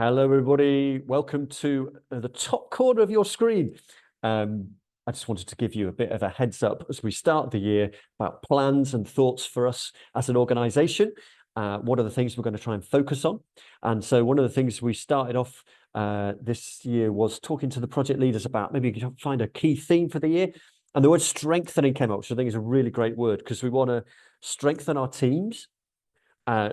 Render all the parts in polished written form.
Hello, everybody. Welcome to the top corner of your screen. I just wanted to give you a bit of a heads up as we start the year about plans and thoughts for us as an organization. What are the things we're going to try and focus on? And so one of the things we started off this year was talking to the project leaders about maybe you can find a key theme for the year. And the word strengthening came up, which I think is a really great word because we want to strengthen our teams.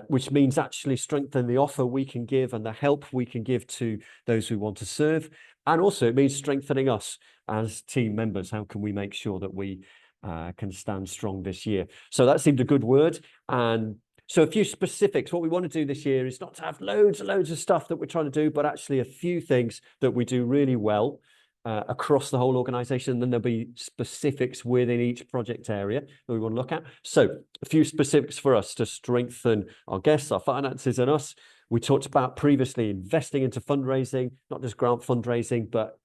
Which means actually strengthen the offer we can give and the help we can give to those we want to serve. And also it means strengthening us as team members. How can we make sure that we can stand strong this year? So that seemed a good word. And so a few specifics. What we want to do this year is not to have loads and loads of stuff that we're trying to do, but actually a few things that we do really well across the whole organization. Then there'll be specifics within each project area that we want to look at. So a few specifics for us to strengthen our guests, our finances, and us. We talked about previously investing into fundraising, not just grant fundraising, but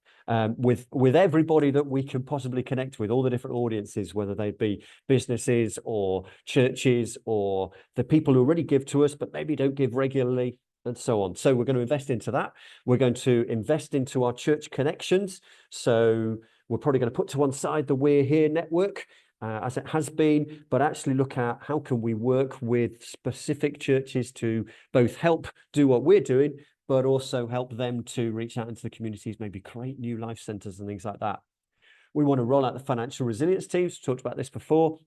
with everybody that we can possibly connect with, all the different audiences, whether they be businesses or churches or the people who already give to us, but maybe don't give regularly, and so on. So we're going to invest into that. We're going to invest into our church connections. So we're probably going to put to one side the We're Here network, as it has been, but actually look at how can we work with specific churches to both help do what we're doing, but also help them to reach out into the communities, maybe create new life centers and things like that. We want to roll out the financial resilience teams. We talked about this before.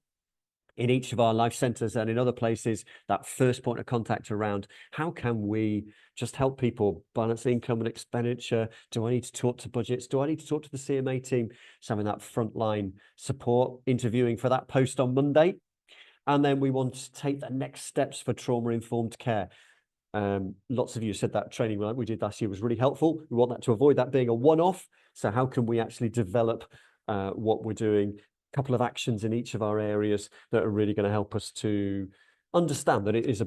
In each of our life centers and in other places, that first point of contact around how can we just help people balance income and expenditure? Do I need to talk to budgets? Do I need to talk to the CMA team? So having that frontline support, interviewing for that post on Monday. And then we want to take the next steps for trauma-informed care. Lots of you said that training we did last year was really helpful. We want that to avoid that being a one-off. So how can we actually develop what we're doing? Couple of actions in each of our areas that are really going to help us to understand that it has a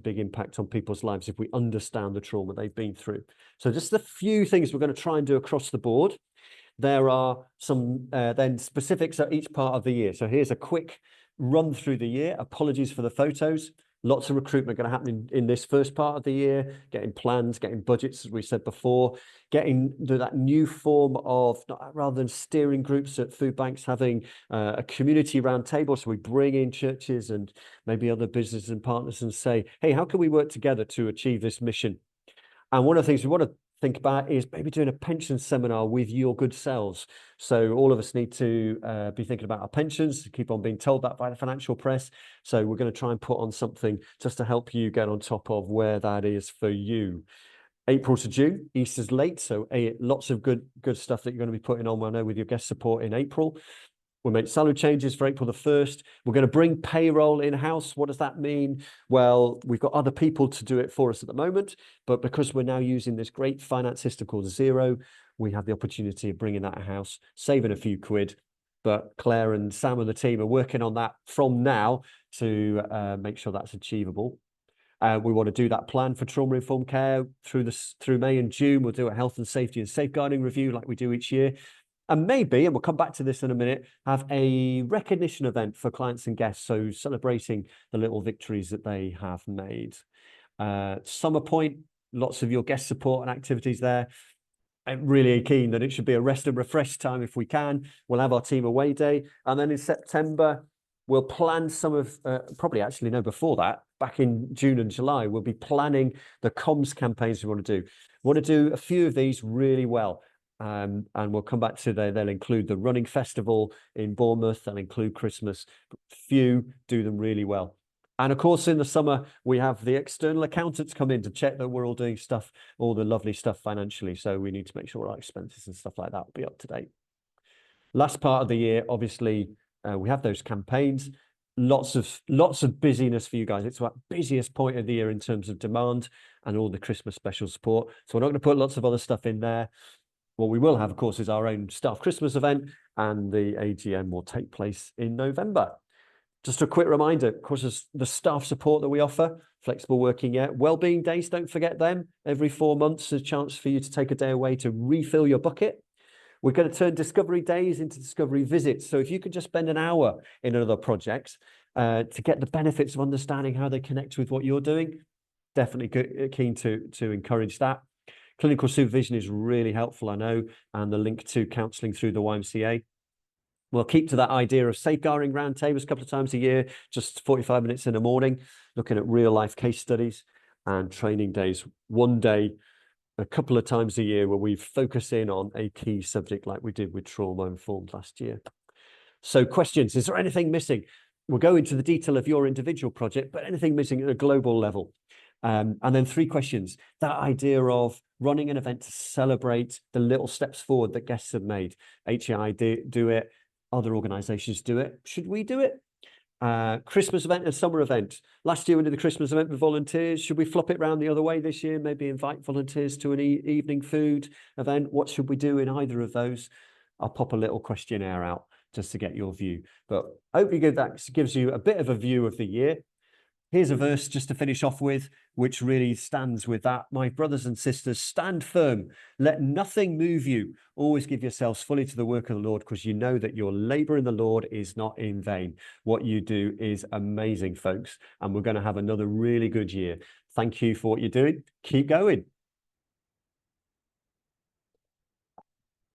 big impact on people's lives if we understand the trauma they've been through. So just a few things we're going to try and do across the board. There are some then specifics at each part of the year. So here's a quick run through the year. Apologies for the photos. Lots of recruitment going to happen in this first part of the year, getting plans, getting budgets, as we said before, getting that new form of, rather than steering groups at food banks, having a community round table. So we bring in churches and maybe other businesses and partners and say, hey, how can we work together to achieve this mission? And one of the things we want to think about is maybe doing a pension seminar with your good selves. So all of us need to be thinking about our pensions, keep on being told that by the financial press. So we're going to try and put on something just to help you get on top of where that is for you. April to June, Easter's late, so lots of good stuff that you're going to be putting on, I know, with your guest support in April. We'll make salary changes for April the 1st. We're going to bring payroll in-house. What does that mean? Well, we've got other people to do it for us at the moment, but because we're now using this great finance system called Xero, we have the opportunity of bringing that in-house, saving a few quid. But Claire and Sam and the team are working on that from now to make sure that's achievable. We want to do that plan for trauma-informed care through May and June. We'll do a health and safety and safeguarding review like we do each year. And maybe, and we'll come back to this in a minute, have a recognition event for clients and guests. So celebrating the little victories that they have made. Summer point, lots of your guest support and activities there. I'm really keen that it should be a rest and refresh time if we can. We'll have our team away day. And then in September, we'll plan some of, probably actually no, before that, back in June and July, we'll be planning the comms campaigns we want to do. We want to do a few of these really well. And we'll come back to they'll include the running festival in Bournemouth, they'll include Christmas. Few do them really well. And of course, in the summer, we have the external accountants come in to check that we're all doing stuff, all the lovely stuff financially. So we need to make sure our expenses and stuff like that will be up to date. Last part of the year, obviously, we have those campaigns. Lots of busyness for you guys. It's our busiest point of the year in terms of demand and all the Christmas special support. So we're not going to put lots of other stuff in there. What we will have, of course, is our own staff Christmas event, and the AGM will take place in November. Just a quick reminder, of course, the staff support that we offer, flexible working, wellbeing days, don't forget them. Every 4 months, a chance for you to take a day away to refill your bucket. We're going to turn discovery days into discovery visits. So if you could just spend an hour in another project to get the benefits of understanding how they connect with what you're doing, definitely keen to encourage that. Clinical supervision is really helpful, I know, and the link to counselling through the YMCA. We'll keep to that idea of safeguarding roundtables a couple of times a year, just 45 minutes in the morning, looking at real life case studies, and training days, one day, a couple of times a year, where we focus in on a key subject like we did with Trauma Informed last year. So questions, is there anything missing? We'll go into the detail of your individual project, but anything missing at a global level? And then 3 questions, that idea of running an event to celebrate the little steps forward that guests have made. HEI do it, other organizations do it. Should we do it? Christmas event and summer event. Last year we did the Christmas event with volunteers. Should we flop it around the other way this year? Maybe invite volunteers to an evening food event. What should we do in either of those? I'll pop a little questionnaire out just to get your view. But hopefully that gives you a bit of a view of the year. Here's a verse just to finish off with, which really stands with that. My brothers and sisters, stand firm. Let nothing move you. Always give yourselves fully to the work of the Lord, because you know that your labor in the Lord is not in vain. What you do is amazing, folks. And we're going to have another really good year. Thank you for what you're doing. Keep going.